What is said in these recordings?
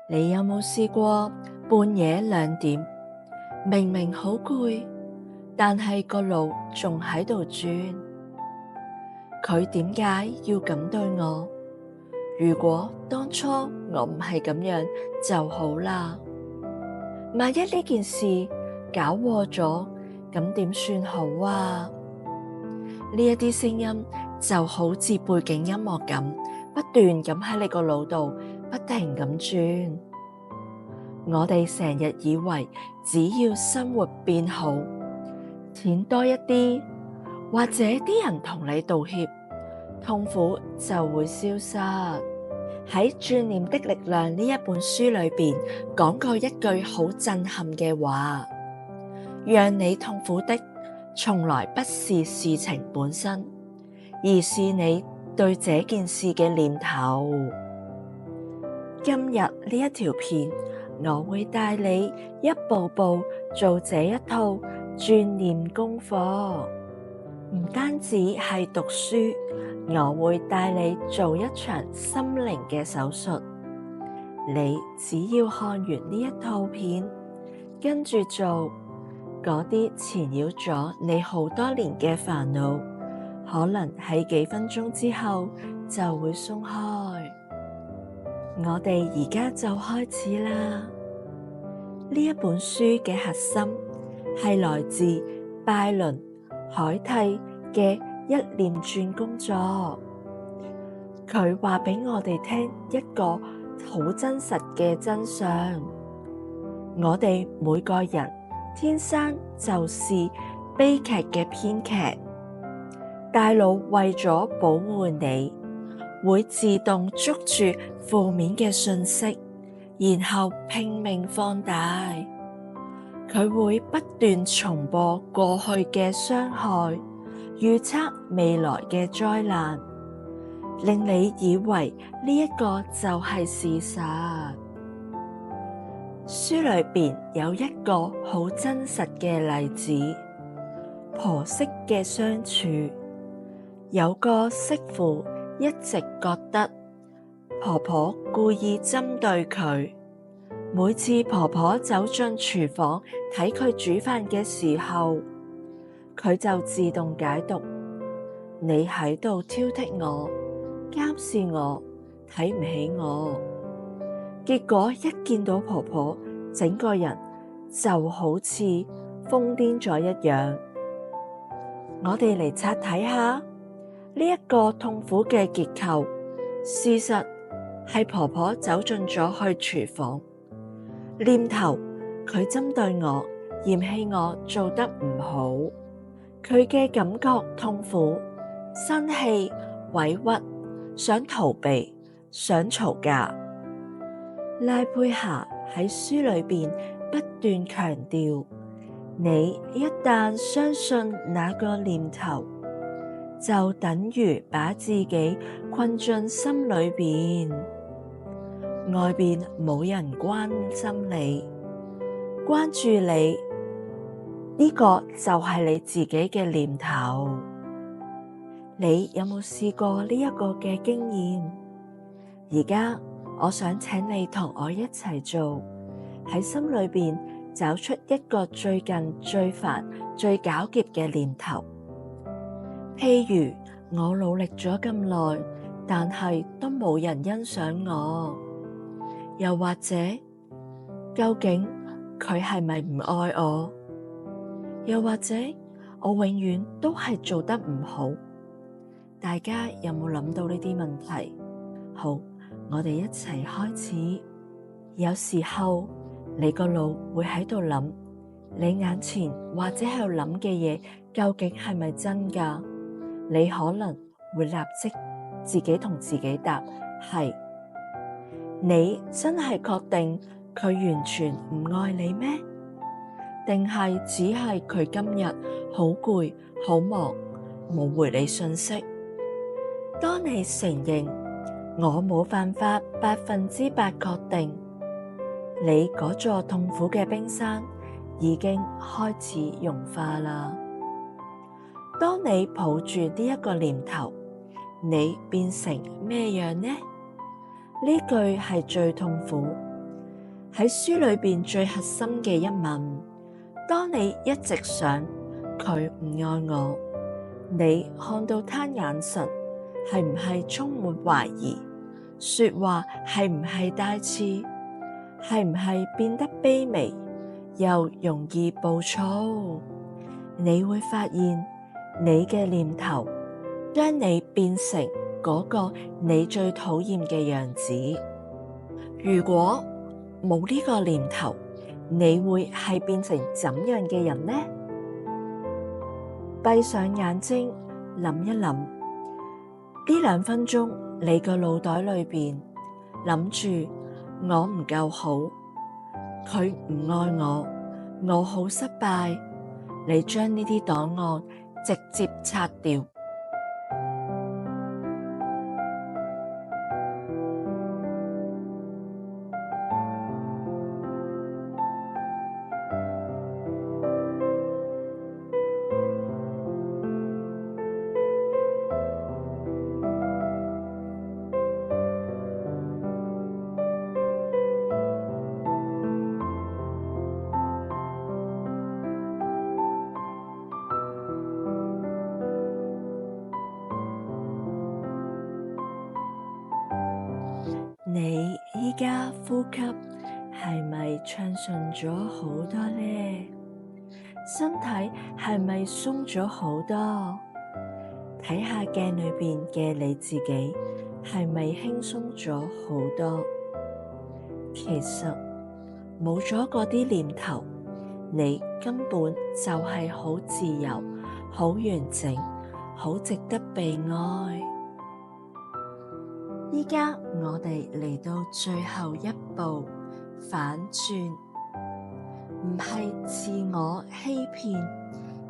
你有冇試過半夜2點，明明好攰，但係個腦仲喺度轉？佢點解要咁對我？如果當初我唔係咁樣就好啦。萬一呢件事搞禍咗，咁點算好啊？呢一啲聲音就好似背景音樂咁，不斷咁喺你個腦度不停咁轉。我哋成日以為只要生活變好，錢多一啲，或者啲人同你道歉，痛苦就會消失。喺《轉念的力量》呢一本書裏邊講過一句好震撼嘅話：讓你痛苦的從來不是事情本身，而是你對這件事嘅念頭。今日呢一條片，我會帶你一步步做這一套轉念功課，唔單止係讀書，我會帶你做一場心靈嘅手術。你只要看完呢一套片，跟住做，嗰啲纏繞咗你好多年嘅煩惱，可能喺幾分鐘之後就會鬆開。我哋而家就開始啦。呢一本書嘅核心係來自拜倫·海蒂嘅一念轉工作。佢話俾我哋聽一個好真實嘅真相：我哋每個人天生就是悲劇嘅編劇。大腦為咗保護你，會自動捉住負面嘅訊息，然後拼命放大。佢會不斷重播過去嘅傷害，預測未來嘅災難，令你以為呢一個就係事實。書裏邊有一個好真實嘅例子：婆媳嘅相處。有個媳婦一直覺得婆婆故意針對佢，每次婆婆走進廚房睇佢煮飯嘅時候，佢就自動解讀：你喺度挑剔我、監視我、睇唔起我。結果一見到婆婆，整個人就好似瘋癲咗一樣。我哋嚟拆睇下呢一個痛苦嘅結構。事實係婆婆走進咗去廚房，念頭佢針對我，嫌棄我做得唔好，佢嘅感覺痛苦、生氣、委屈，想逃避，想嘈架。拉佩霞喺書裏邊不斷強調，你一旦相信那個念頭，就等於把自己困進心裏邊，外邊冇人關心你、關注你，呢個就係你自己嘅念頭。你有冇試過呢一個嘅經驗？而家我想請你同我一齊做，喺心裏邊找出一個最近最煩、最糾結嘅念頭。譬如我努力咗咁耐，但係都冇人欣賞我。又或者，究竟佢係咪唔愛我？又或者，我永遠都係做得唔好。大家有冇諗到呢啲問題？好，我哋一齊開始。有時候你個腦會喺度諗，你眼前或者喺度諗嘅嘢，究竟係咪真㗎？你可能會立即自己同自己答係。你真係確定佢完全唔愛你咩？定係只係佢今日好攰、好忙，冇回你訊息？當你承認我冇辦法100%確定，你嗰座痛苦嘅冰山已經開始融化啦。當你抱住呢一個念頭，你變成咩樣呢？呢句係最痛苦，喺書裏邊最核心嘅一問，當你一直想佢唔愛我，你看到他眼神係唔係充滿懷疑？說話係唔係帶刺？係唔係變得卑微又容易暴躁？你會發現你嘅念頭將你變成嗰個你最討厭嘅樣子。如果冇呢個念頭，你會係變成怎樣嘅人呢？閉上眼睛諗一諗，呢2分鐘你個腦袋裏邊諗住我唔夠好，佢唔愛我，我好失敗，你將呢啲檔案直接拆掉。你依家呼吸係咪暢順咗好多呢？身體係咪鬆咗好多？睇下鏡裏邊嘅你自己係咪輕鬆咗好多？其實冇咗嗰啲念頭，你根本就係好自由、好完整、好值得被愛。依家我哋嚟到最後一步，反轉，唔係自我欺騙，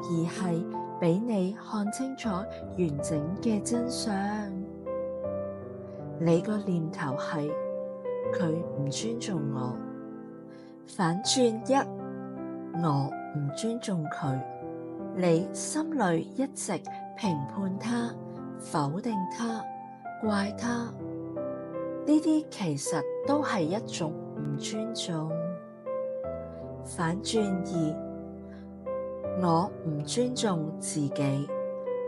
而係俾你看清楚完整嘅真相。你個念頭係佢唔尊重我，反轉1，我唔尊重佢。你心裏一直評判他、否定他、怪他，呢啲其實都係一種唔尊重。反轉2，我唔尊重自己。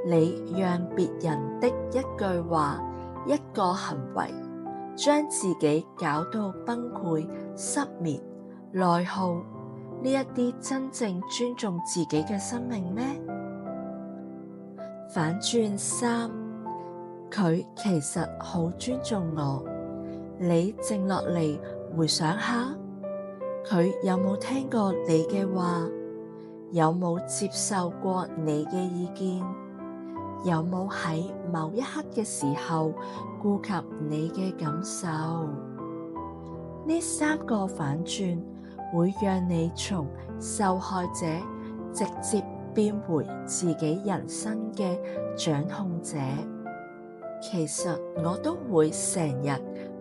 你讓別人的一句話、一個行為，將自己搞到崩潰、失眠、內耗，呢一啲真正尊重自己嘅生命咩？反轉3，佢其實好尊重我。你靜落嚟回想下，佢有冇聽過你嘅話？有冇接受過你嘅意見？有冇喺某一刻嘅時候顧及你嘅感受？呢3個反轉會讓你從受害者直接變回自己人生嘅掌控者。其實我都會成日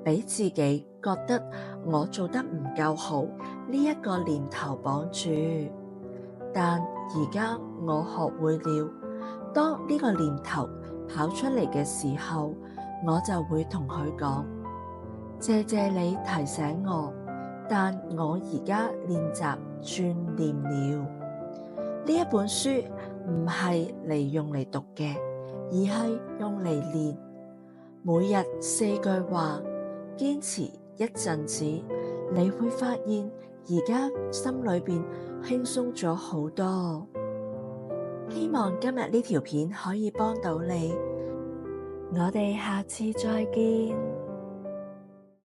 俾自己覺得我做得唔夠好呢一個念頭綁住，但而家我學會了，當呢個念頭跑出嚟嘅時候，我就會同佢講：謝謝你提醒我，但我而家練習轉念了。呢一本書唔係嚟用嚟讀嘅，而係用嚟練。每日4句話，堅持一陣子，你會發現而家心裏邊輕鬆咗好多。希望今日呢條片可以幫到你，我哋下次再見。